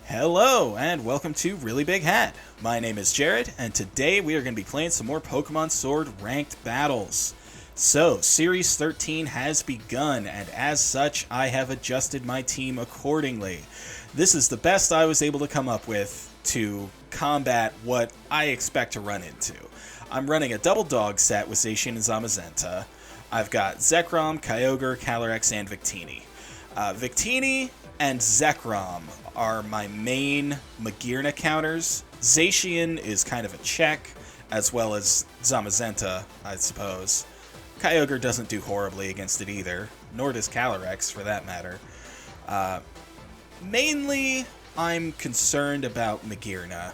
Hello, and welcome to Really Big Hat. My name is Jared, and today we are going to be playing some more Pokemon Sword ranked battles. So, Series 13 has begun, and as such, I have adjusted my team accordingly. This is the best I was able to come up with to combat what I expect to run into. I'm running a double dog set with Zacian and Zamazenta. I've got Zekrom, Kyogre, Calyrex, and Victini. Victini and Zekrom are my main Magearna counters. Zacian is kind of a check, as well as Zamazenta, I suppose. Kyogre doesn't do horribly against it either, nor does Calyrex, for that matter. Mainly, I'm concerned about Magearna,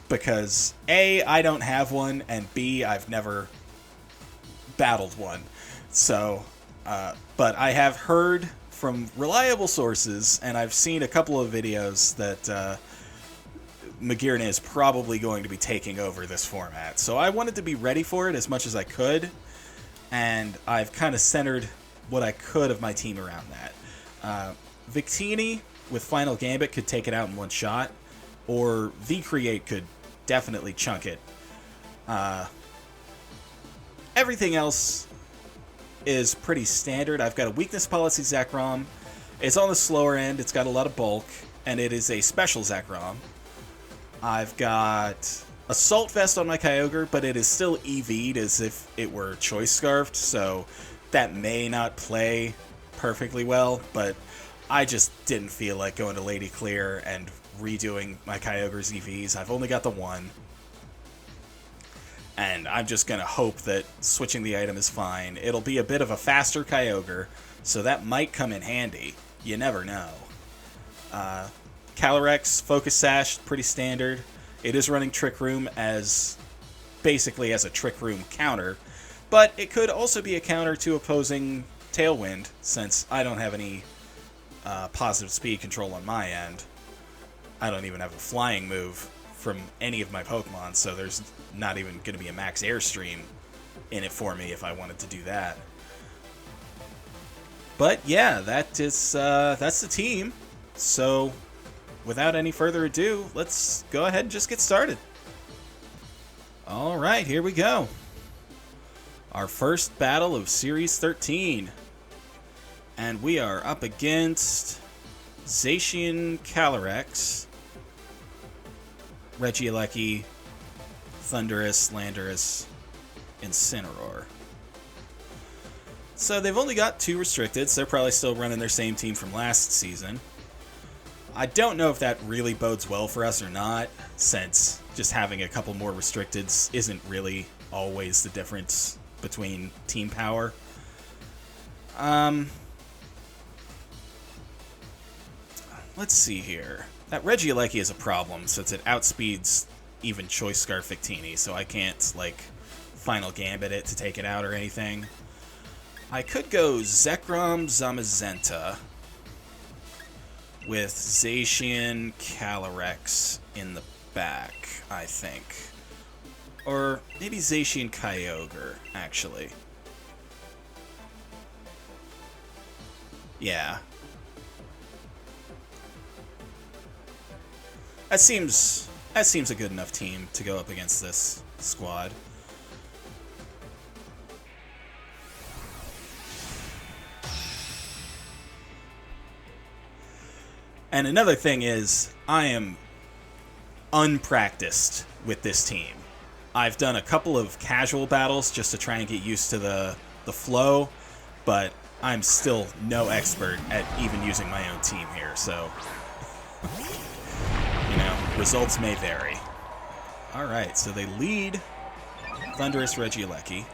because A, I don't have one, and B, I've never battled one. So, but I have heard from reliable sources, and I've seen a couple of videos that Magearna is probably going to be taking over this format. So I wanted to be ready for it as much as I could, and I've kind of centered what I could of my team around that. Victini with Final Gambit could take it out in one shot, or V-Create could definitely chunk it. Everything else is pretty standard. I've got a weakness policy Zekrom. It's on the slower end, it's got a lot of bulk, and it is a special Zekrom. I've got Assault Vest on my Kyogre, but it is still EV'd as if it were Choice Scarfed, so that may not play perfectly well, but I just didn't feel like going to Lady Clear and redoing my Kyogre's EVs. I've only got the one. And I'm just going to hope that switching the item is fine. It'll be a bit of a faster Kyogre, so that might come in handy. You never know. Calyrex, Focus Sash, pretty standard. It is running Trick Room as basically as a Trick Room counter, but it could also be a counter to opposing Tailwind, since I don't have any positive speed control on my end. I don't even have a flying move from any of my Pokemon, so there's not even going to be a max airstream in it for me if I wanted to do that. But yeah, that's the team. So without any further ado, let's go ahead and just get started. Alright, here we go. Our first battle of Series 13. And we are up against Zacian, Calyrex, Regieleki, Thundurus, Landorus, Incineroar. So they've only got 2 restricted, so they're probably still running their same team from last season. I don't know if that really bodes well for us or not, since just having a couple more restricteds isn't really always the difference between team power. Let's see here. That Regieleki is a problem, since it outspeeds even Choice Scarf Victini, so I can't, like, Final Gambit it to take it out or anything. I could go Zekrom, Zamazenta with Zacian, Calyrex in the back, I think. Or maybe Zacian, Kyogre, actually. Yeah. That seems a good enough team to go up against this squad. And another thing is, I am unpracticed with this team. I've done a couple of casual battles just to try and get used to the flow, but I'm still no expert at even using my own team here, so you know, results may vary. Alright, so they lead Thundurus, Regieleki.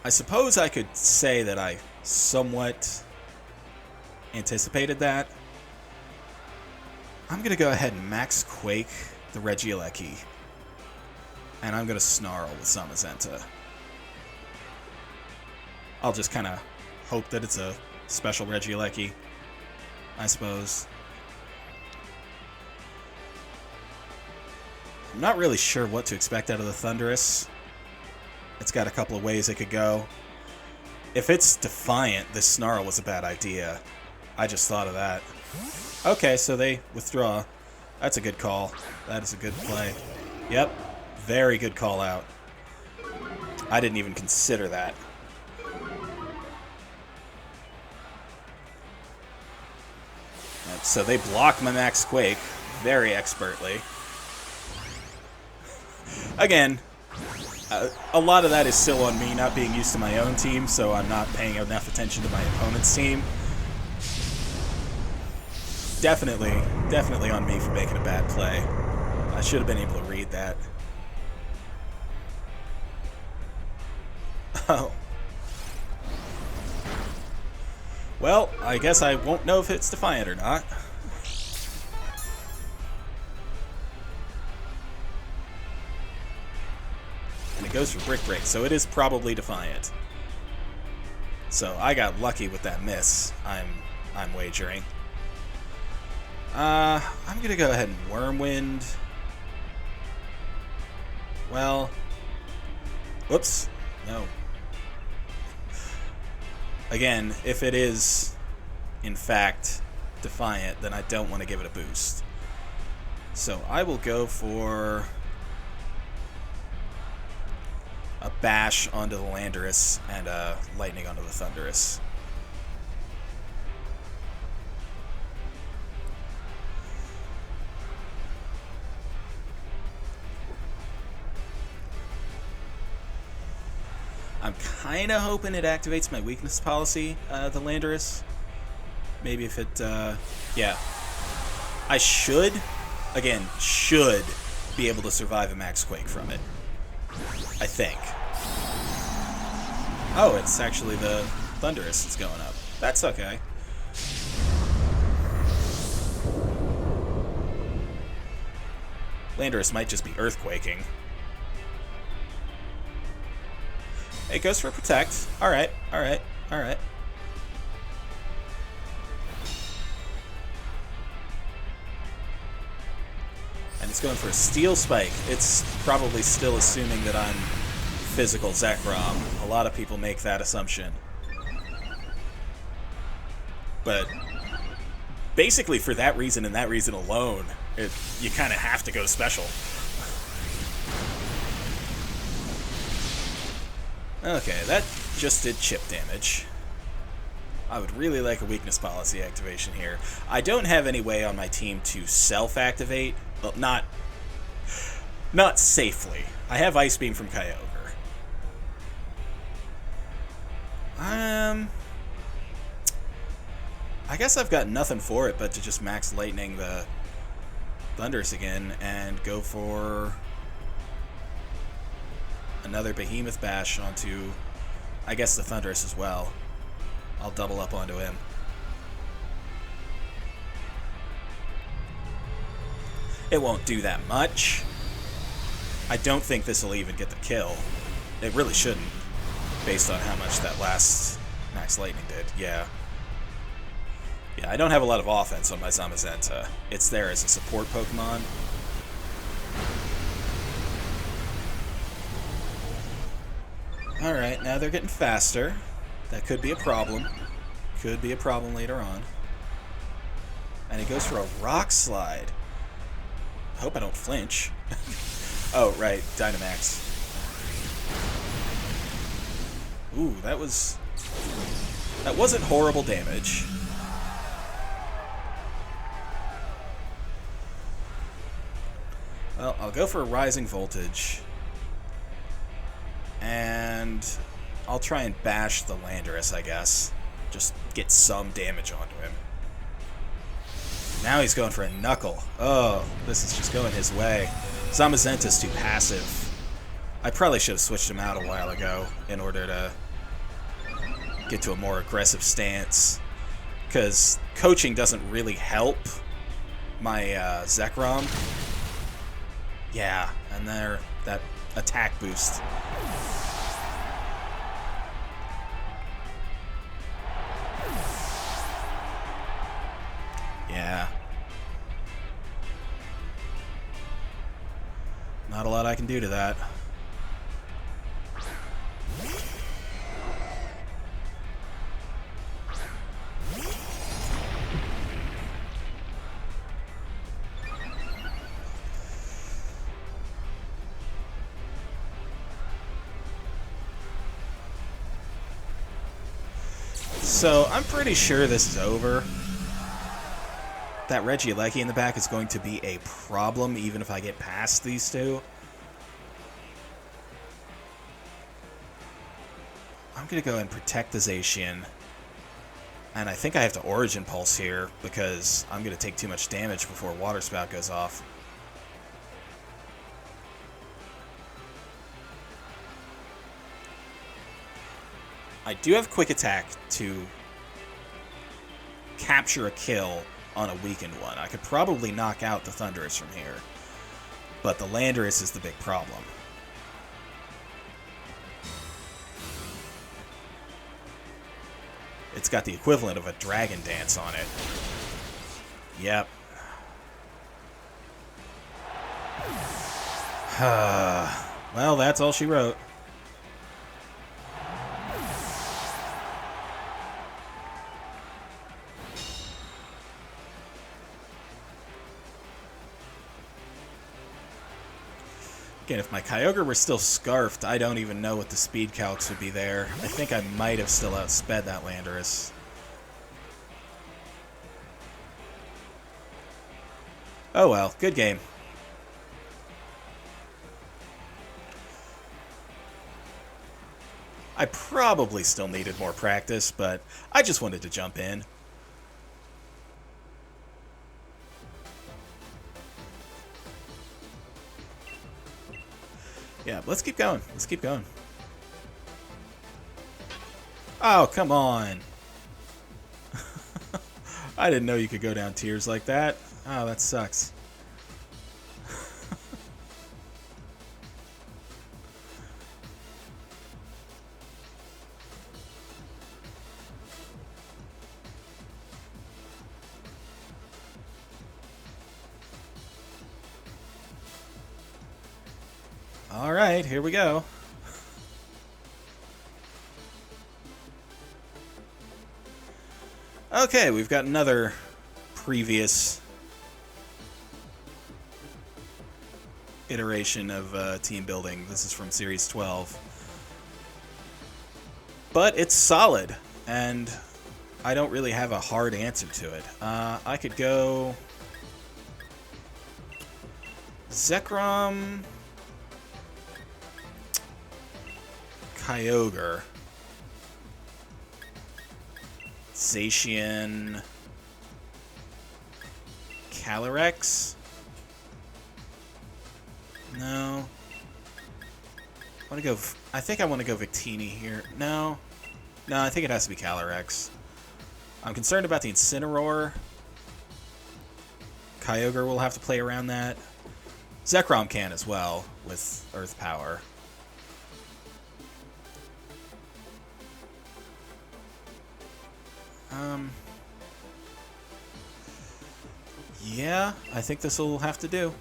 I suppose I could say that I somewhat anticipated that. I'm going to go ahead and Max Quake the Regieleki. And I'm going to Snarl with Zamazenta. I'll just kind of hope that it's a special Regieleki, I suppose. I'm not really sure what to expect out of the Thundurus. It's got a couple of ways it could go. If it's Defiant, this Snarl was a bad idea. I just thought of that. Okay, so they withdraw. That's a good call. That is a good play. Yep. Very good call out. I didn't even consider that. So they block my Max Quake very expertly. Again, a lot of that is still on me not being used to my own team, so I'm not paying enough attention to my opponent's team. Definitely on me for making a bad play. I should have been able to read that. Oh. Well, I guess I won't know if it's Defiant or not. And it goes for Brick Break, so it is probably Defiant. So I got lucky with that miss, I'm wagering. I'm gonna go ahead and Wormwind. Well, whoops, no. Again, if it is, in fact, Defiant, then I don't want to give it a boost. So I will go for a Bash onto the Landorus and a Lightning onto the Thunderous. I'm kind of hoping it activates my weakness policy, the Landorus. Maybe if it, yeah. I should be able to survive a Max Quake from it. I think. Oh, it's actually the Thunderous that's going up. That's okay. Landorus might just be Earthquaking. It goes for Protect. Alright. And it's going for a Steel Spike. It's probably still assuming that I'm physical Zekrom. A lot of people make that assumption. But basically for that reason and that reason alone, you kind of have to go special. Okay, that just did chip damage. I would really like a weakness policy activation here. I don't have any way on my team to self-activate. Well, not safely. I have Ice Beam from Kyogre. I guess I've got nothing for it but to just max Lightning the Thunderous again and go for another Behemoth Bash onto, I guess, the Thunderous as well. I'll double up onto him. It won't do that much. I don't think this will even get the kill. It really shouldn't, based on how much that last Max Lightning did. Yeah, I don't have a lot of offense on my Zamazenta. It's there as a support Pokemon. Alright, now they're getting faster. That could be a problem. Could be a problem later on. And he goes for a Rock Slide. I hope I don't flinch. Oh, right, Dynamax. Ooh, that wasn't horrible damage. Well, I'll go for a Rising Voltage. And I'll try and bash the Landorus, I guess. Just get some damage onto him. Now he's going for a Knuckle. Oh, this is just going his way. Zamazenta's too passive. I probably should have switched him out a while ago in order to get to a more aggressive stance. Because coaching doesn't really help my Zekrom. Yeah, and there, that attack boost. Yeah. Not a lot I can do to that. So, I'm pretty sure this is over. That Regieleki in the back is going to be a problem, even if I get past these two. I'm going to go and protect the Zacian. And I think I have to Origin Pulse here, because I'm going to take too much damage before Water Spout goes off. I do have Quick Attack to capture a kill on a weakened one. I could probably knock out the Thundurus from here, but the Landorus is the big problem. It's got the equivalent of a Dragon Dance on it. Yep. Well, that's all she wrote. Again, if my Kyogre were still Scarfed, I don't even know what the speed calcs would be there. I think I might have still outsped that Landorus. Oh well, good game. I probably still needed more practice, but I just wanted to jump in. Yeah, let's keep going. Let's keep going. Oh, come on. I didn't know you could go down tiers like that. Oh, that sucks. All right, here we go. Okay, we've got another previous iteration of team building. This is from Series 12. But it's solid, and I don't really have a hard answer to it. I could go Zekrom, Kyogre, Zacian, Calyrex. No. I think I want to go Victini here. No, I think it has to be Calyrex. I'm concerned about the Incineroar. Kyogre will have to play around that. Zekrom can as well with Earth Power. Yeah, I think this will have to do.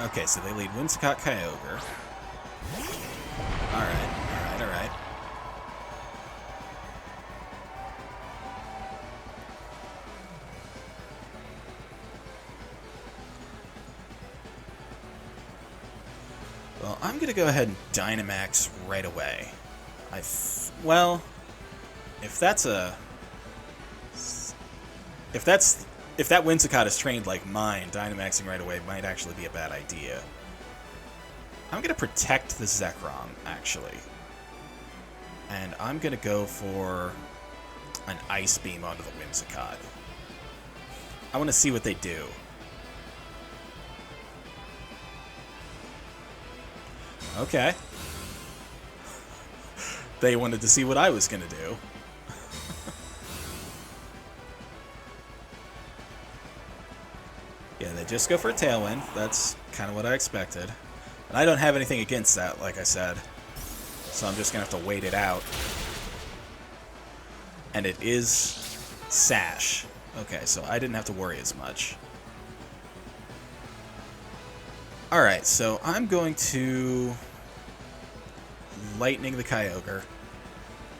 Okay, so they lead Whimsicott, Kyogre. Alright. Well, I'm gonna go ahead and Dynamax right away. Well, if that Whimsicott is trained like mine, Dynamaxing right away might actually be a bad idea. I'm going to protect the Zekrom, actually. And I'm going to go for an Ice Beam onto the Whimsicott. I want to see what they do. Okay. They wanted to see what I was going to do. Yeah, they just go for a Tailwind. That's kind of what I expected. And I don't have anything against that, like I said. So I'm just going to have to wait it out. And it is Sash. Okay, so I didn't have to worry as much. Alright, so I'm going to Lightning the Kyogre,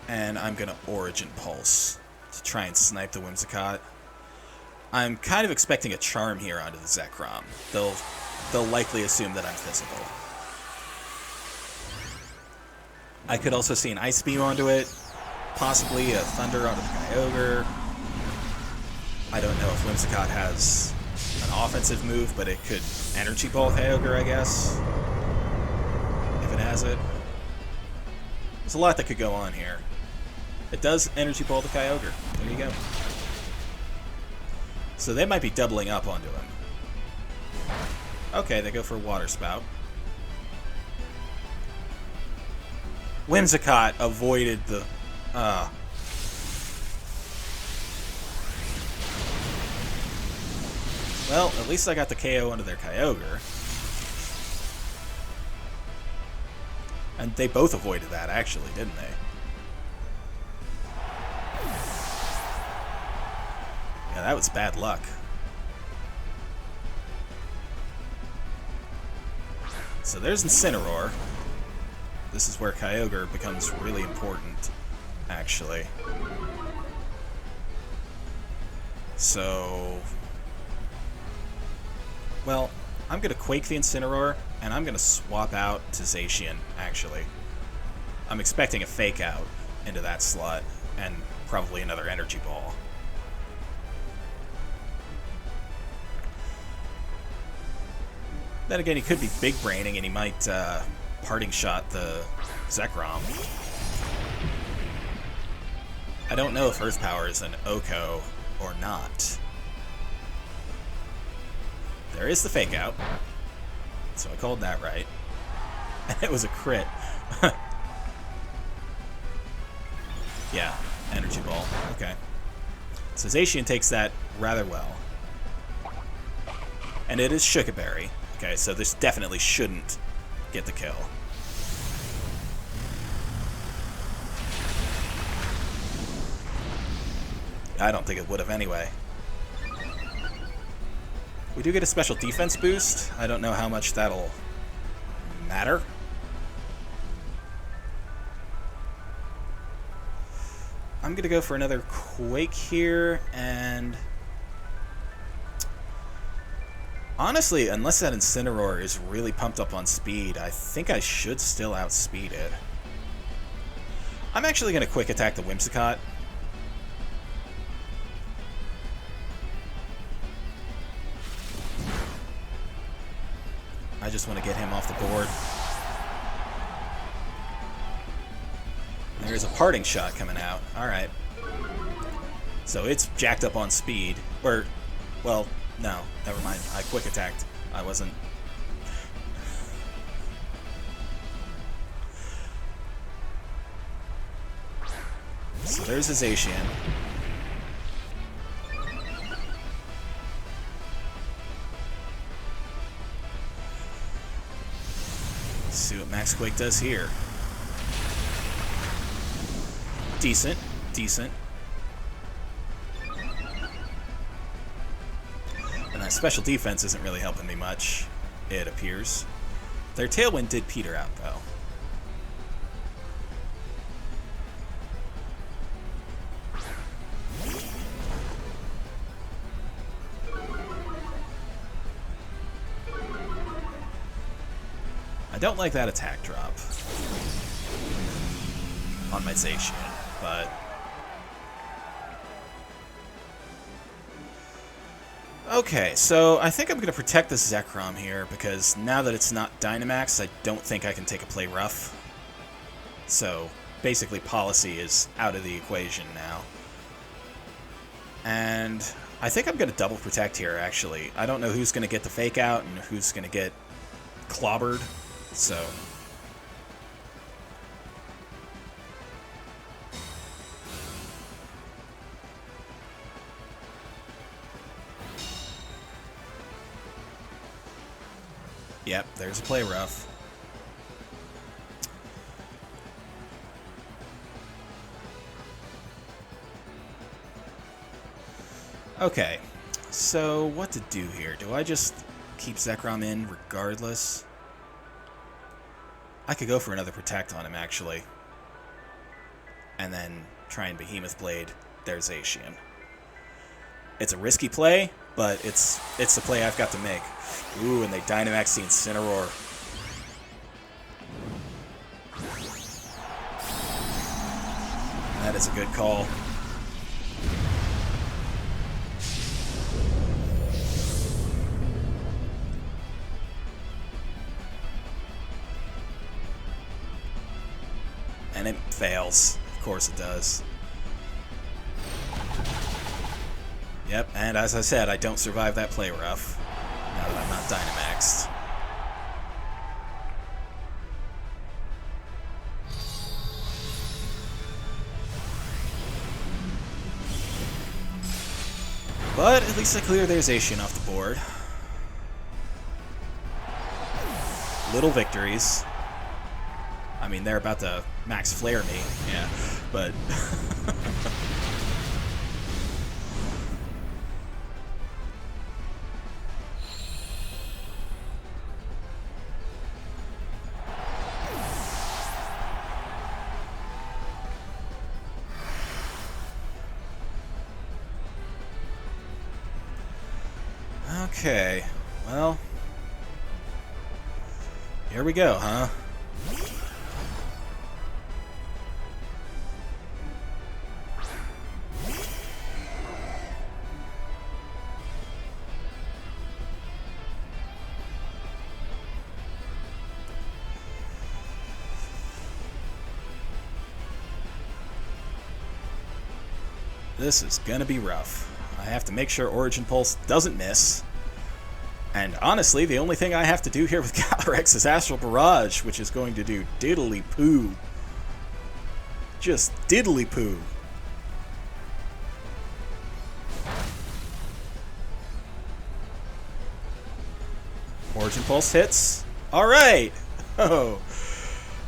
and I'm going to Origin Pulse to try and snipe the Whimsicott. I'm kind of expecting a Charm here onto the Zekrom. They'll likely assume that I'm physical. I could also see an Ice Beam onto it, possibly a Thunder onto the Kyogre. I don't know if Whimsicott has an offensive move, but it could Energy Ball Kyogre, I guess, if it has it. There's a lot that could go on here. It does Energy Ball the Kyogre. There you go. So they might be doubling up onto him. Okay, they go for a Water Spout. Whimsicott avoided the... Well, at least I got the KO onto their Kyogre. And they both avoided that, actually, didn't they? Yeah, that was bad luck. So there's Incineroar. This is where Kyogre becomes really important, actually. So... Well, I'm going to Quake the Incineroar, and I'm going to swap out to Zacian, actually. I'm expecting a Fake Out into that slot, and probably another Energy Ball. Then again, he could be Big Braining, and he might Parting Shot the Zekrom. I don't know if Earth Power is an Oko or not. There is the Fake Out, so I called that right. And it was a crit. Yeah, Energy Ball. Okay. So Zacian takes that rather well. And it is Sugar Berry. Okay, so this definitely shouldn't get the kill. I don't think it would have anyway. We do get a special defense boost. I don't know how much that'll matter. I'm going to go for another Quake here, and... Honestly, unless that Incineroar is really pumped up on speed, I think I should still outspeed it. I'm actually going to Quick Attack the Whimsicott. I just want to get him off the board. There's a Parting Shot coming out. Alright. So it's jacked up on speed. Or, well, no, never mind. I Quick Attacked. I wasn't... So there's a Zacian. See what Max Quake does here. Decent. Decent. And that special defense isn't really helping me much, it appears. Their Tailwind did peter out, though. I don't like that attack drop on my Zacian, but... Okay, so I think I'm going to protect this Zekrom here, because now that it's not Dynamax, I don't think I can take a play rough. So, basically Policy is out of the equation now. And I think I'm going to double protect here, actually. I don't know who's going to get the Fake Out and who's going to get clobbered. So, yep, there's a play rough. Okay, so what to do here? Do I just keep Zekrom in regardless. I could go for another Protect on him, actually. And then try and Behemoth Blade their Zacian. It's a risky play, but it's the play I've got to make. Ooh, and they Dynamax the Incineroar. That is a good call. And it fails. Of course it does. Yep, and as I said, I don't survive that play rough. Now that I'm not Dynamaxed. But at least I clear their Zacian off the board. Little victories. I mean, they're about to max flare me, yeah, but... Okay, well, here we go, huh? This is gonna be rough. I have to make sure Origin Pulse doesn't miss. And honestly, the only thing I have to do here with Calyrex is Astral Barrage, which is going to do diddly-poo. Just diddly-poo. Origin Pulse hits. Alright! Oh.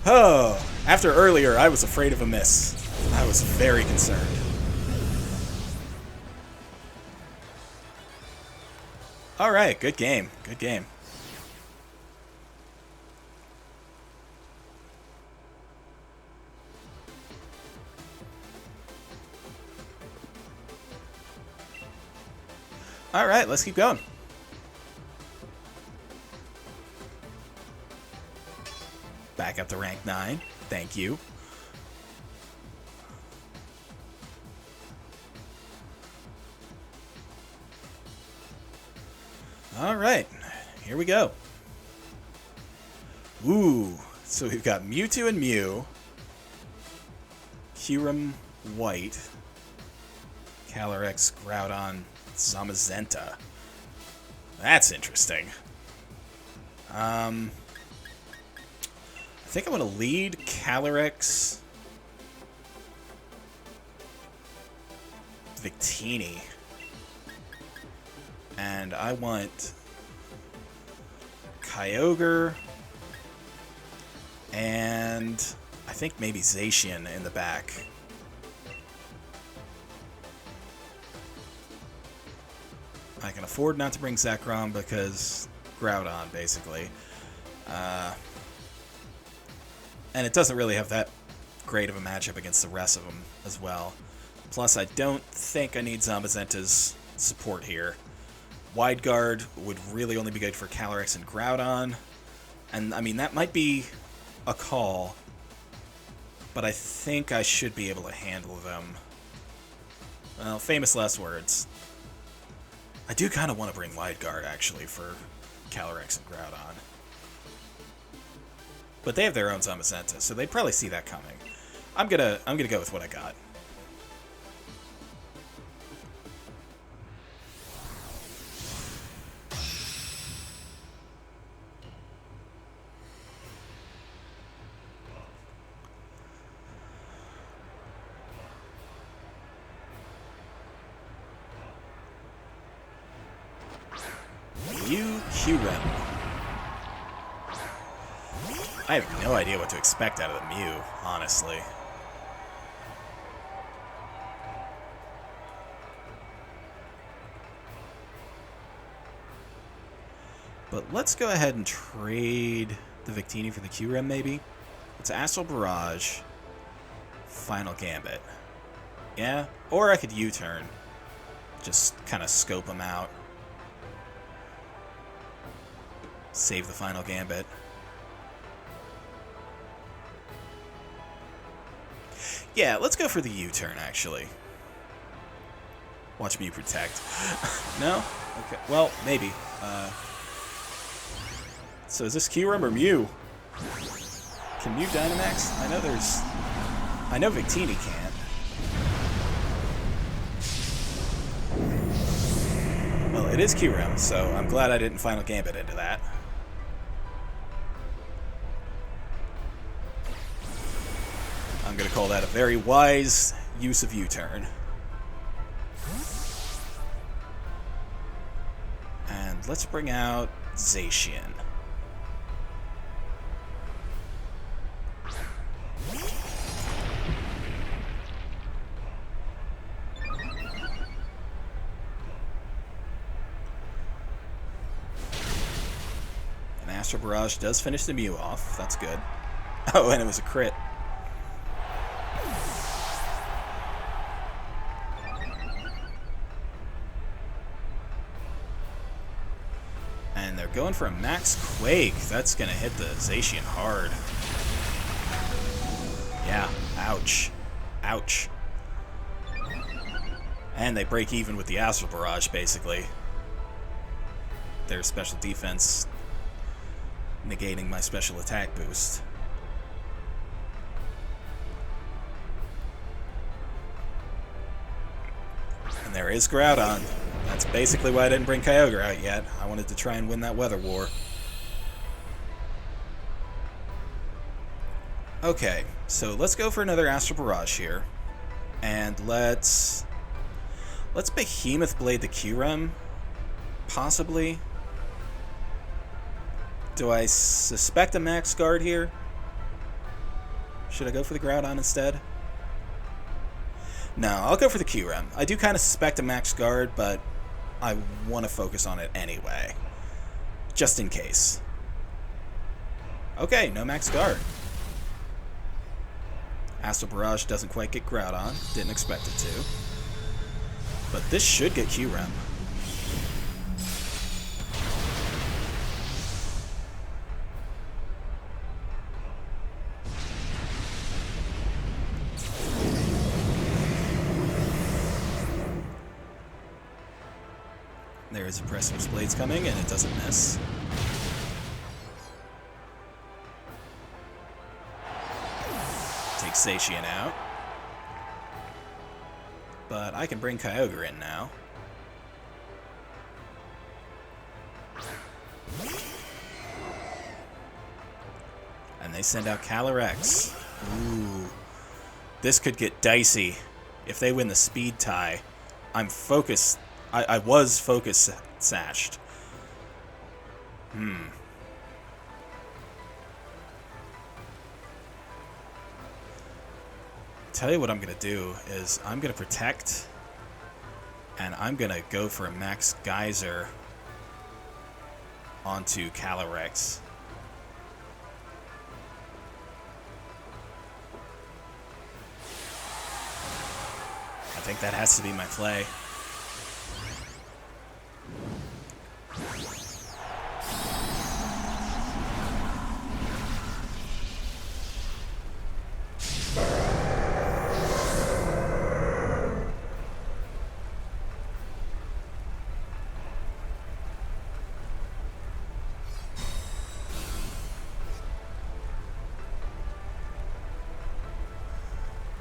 Oh. After earlier, I was afraid of a miss. I was very concerned. Alright, good game. Good game. Alright, let's keep going. Back up to rank 9. Thank you. Alright, here we go. Ooh, so we've got Mewtwo and Mew, Kyurem White, Calyrex, Groudon, Zamazenta. That's interesting. I think I'm going to lead Calyrex Victini. And I want Kyogre and I think maybe Zacian in the back. I can afford not to bring Zekrom because Groudon, basically. And it doesn't really have that great of a matchup against the rest of them as well. Plus, I don't think I need Zamazenta's support here. Wide Guard would really only be good for Calyrex and Groudon. And, I mean, that might be a call. But I think I should be able to handle them. Well, famous last words. I do kind of want to bring Wide Guard, actually, for Calyrex and Groudon. But they have their own Zamazenta, so they'd probably see that coming. I'm gonna go with what I got. Kyurem. I have no idea what to expect out of the Mew, honestly. But let's go ahead and trade the Victini for the Q-Rem, maybe? It's Astral Barrage, Final Gambit. Yeah, or I could U-turn. Just kind of scope them out. Save the Final Gambit. Yeah, let's go for the U-turn, actually. Watch me protect. No? Okay, well, maybe. So is this Q-Rem or Mew? Can Mew Dynamax? I know Victini can't. Well, it is Q-Rem, so I'm glad I didn't Final Gambit into that. I'm going to call that a very wise use of U-turn. And let's bring out Zacian. And Astral Barrage does finish the Mew off. That's good. Oh, and it was a crit. And they're going for a Max Quake. That's going to hit the Zacian hard. Yeah, ouch. Ouch. And they break even with the Astral Barrage, basically. Their special defense negating my special attack boost. And there is Groudon. That's basically why I didn't bring Kyogre out yet. I wanted to try and win that weather war. Okay, so let's go for another Astral Barrage here. And let's Behemoth Blade the Q-Rem, possibly. Do I suspect a Max Guard here? Should I go for the Groudon instead? No, I'll go for the Q-Rem. I do kind of suspect a Max Guard, but I want to focus on it anyway. Just in case. Okay, no Max Guard. Astral Barrage doesn't quite get Groudon. Didn't expect it to. But this should get Q-Rem. There is a Precipice Blades coming, and it doesn't miss. Take Zacian out. But I can bring Kyogre in now. And they send out Calyrex. Ooh. This could get dicey. If they win the speed tie, I'm focused. I was focus sashed. Tell you what I'm going to do is I'm going to protect, and I'm going to go for a Max Geyser onto Calyrex. I think that has to be my play.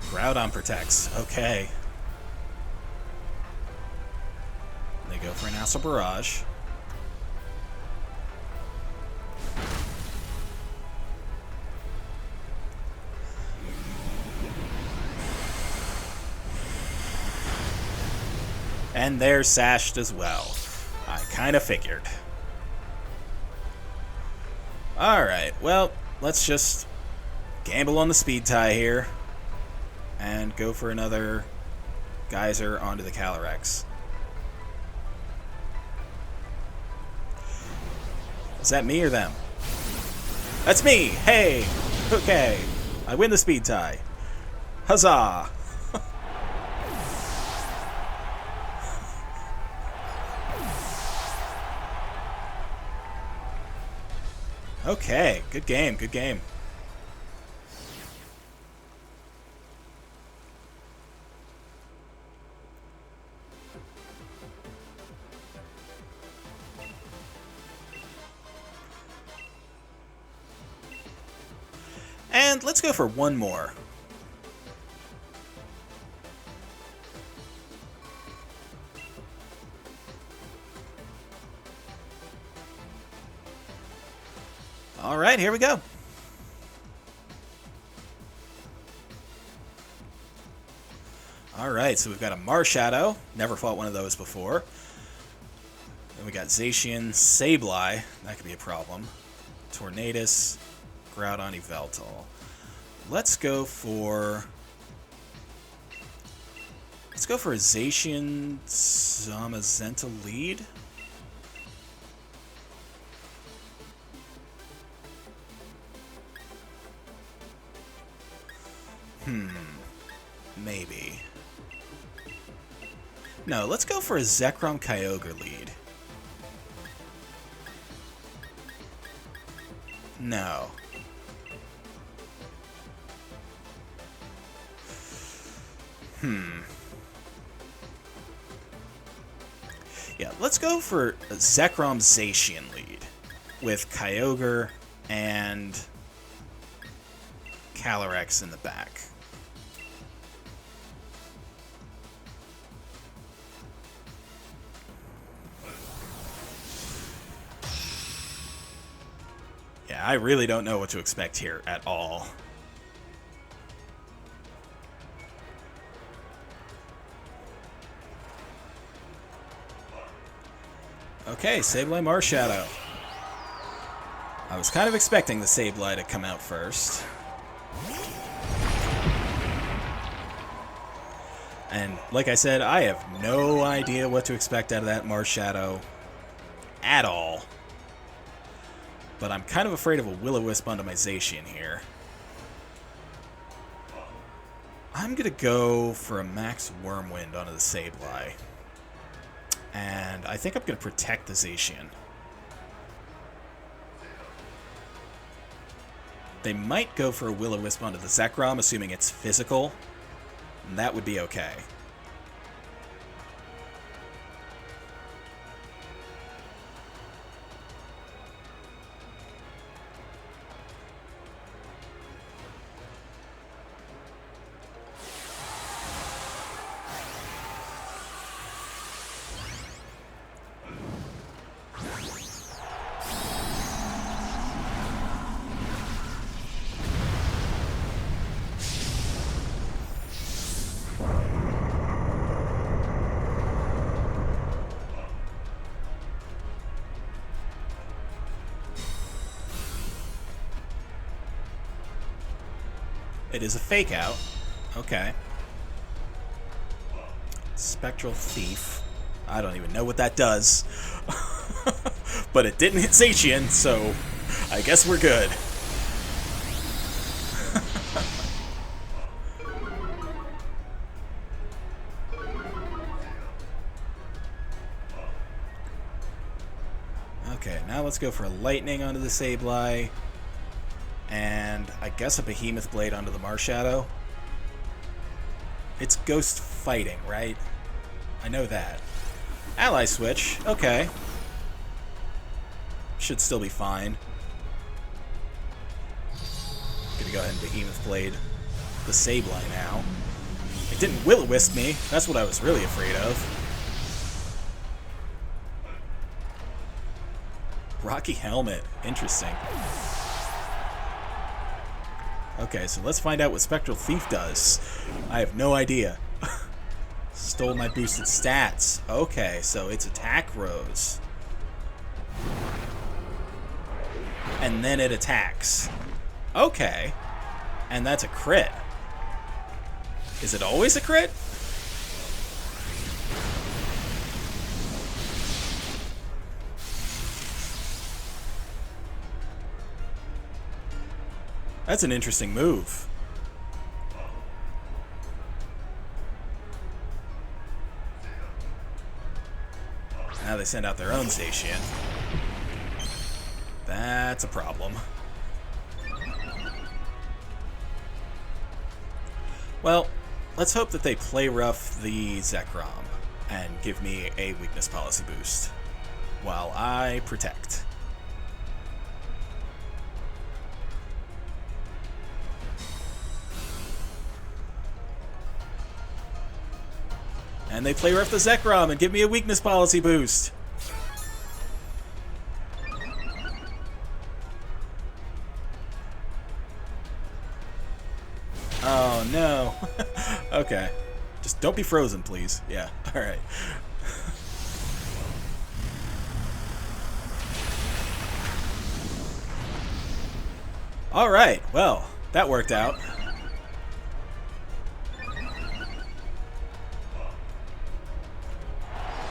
Groudon protects. Okay. They go for an Astral Barrage. And they're sashed as well. I kind of figured. Alright, well, let's just gamble on the speed tie here. And go for another Geyser onto the Calyrex. Is that me or them? That's me! Hey! Okay. I win the speed tie. Huzzah! Okay, good game, good game. And let's go for one more. All right, here we go. All right, so we've got a Marshadow. Never fought one of those before. Then we got Zacian, Sableye. That could be a problem. Tornadus, Groudon, Yveltal. Let's go for a Zacian Zamazenta lead. Maybe. No, let's go for a Zekrom Kyogre lead. No. Yeah, let's go for a Zekrom Zacian lead with Kyogre and Calyrex in the back. Yeah, I really don't know what to expect here at all. Okay, Sableye Marshadow. I was kind of expecting the Sableye to come out first. And like I said, I have no idea what to expect out of that Marshadow at all. But I'm kind of afraid of a Will-O-Wisp onto my Zacian here. I'm going to go for a Max Wormwind onto the Sableye. And I think I'm going to protect the Zacian. They might go for a Will-O-Wisp onto the Zekrom, assuming it's physical. And that would be okay. It is a fake out. Okay. Spectral Thief. I don't even know what that does. But it didn't hit Zacian, so I guess we're good. Okay, now let's go for a Lightning onto the Sableye. And I guess a Behemoth Blade onto the Marshadow. It's Ghost Fighting, right? I know that. Ally Switch. Okay. Should still be fine. Gonna go ahead and Behemoth Blade the Sableye now. It didn't Will-O-Wisp me. That's what I was really afraid of. Rocky Helmet. Interesting. Okay, so let's find out what Spectral Thief does. I have no idea. Stole my boosted stats. Okay, so it's attack rose. And then it attacks. Okay. And that's a crit. Is it always a crit? That's an interesting move. Now they send out their own Zacian. That's a problem. Well, let's hope that they play rough the Zekrom and give me a weakness policy boost while I protect. And they play rough the Zekrom and give me a weakness policy boost. Oh no. Okay. Just don't be frozen, please. Yeah, alright. Alright, well, that worked out.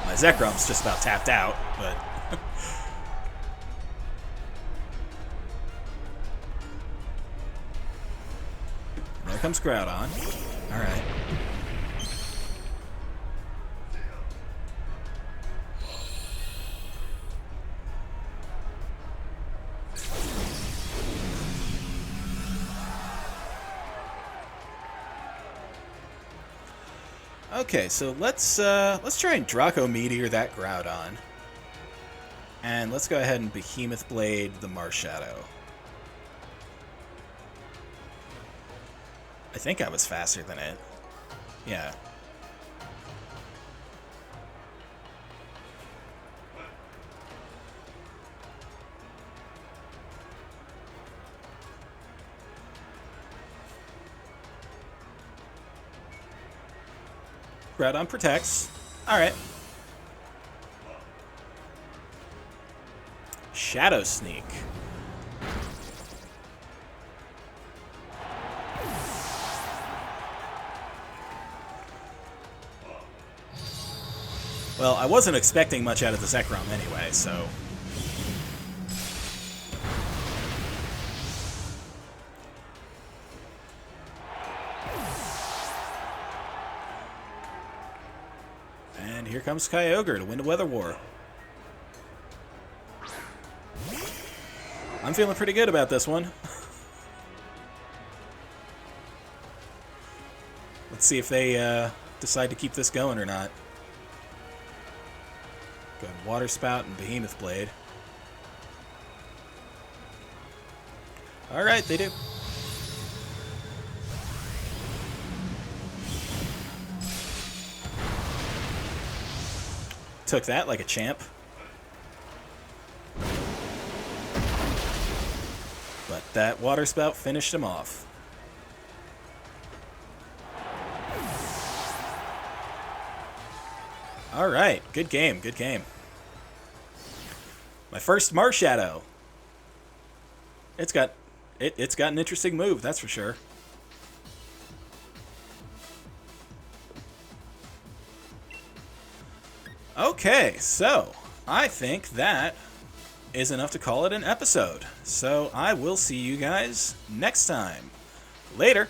My Zekrom's just about tapped out, but... There comes Groudon. Alright. Okay, so let's try and Draco Meteor that Groudon. And let's go ahead and Behemoth Blade the Marshadow. I think I was faster than it. Yeah. Groudon protects. Alright. Shadow Sneak. Well, I wasn't expecting much out of the Zekrom anyway, so... And here comes Kyogre to win the Weather War. I'm feeling pretty good about this one. Let's see if they decide to keep this going or not. Go ahead, Water Spout and Behemoth Blade. Alright, they do. Took that like a champ. But that Water Spout finished him off. Alright, good game, good game. My first Marshadow. It's got an interesting move, that's for sure. Okay, so I think that is enough to call it an episode. So I will see you guys next time. Later.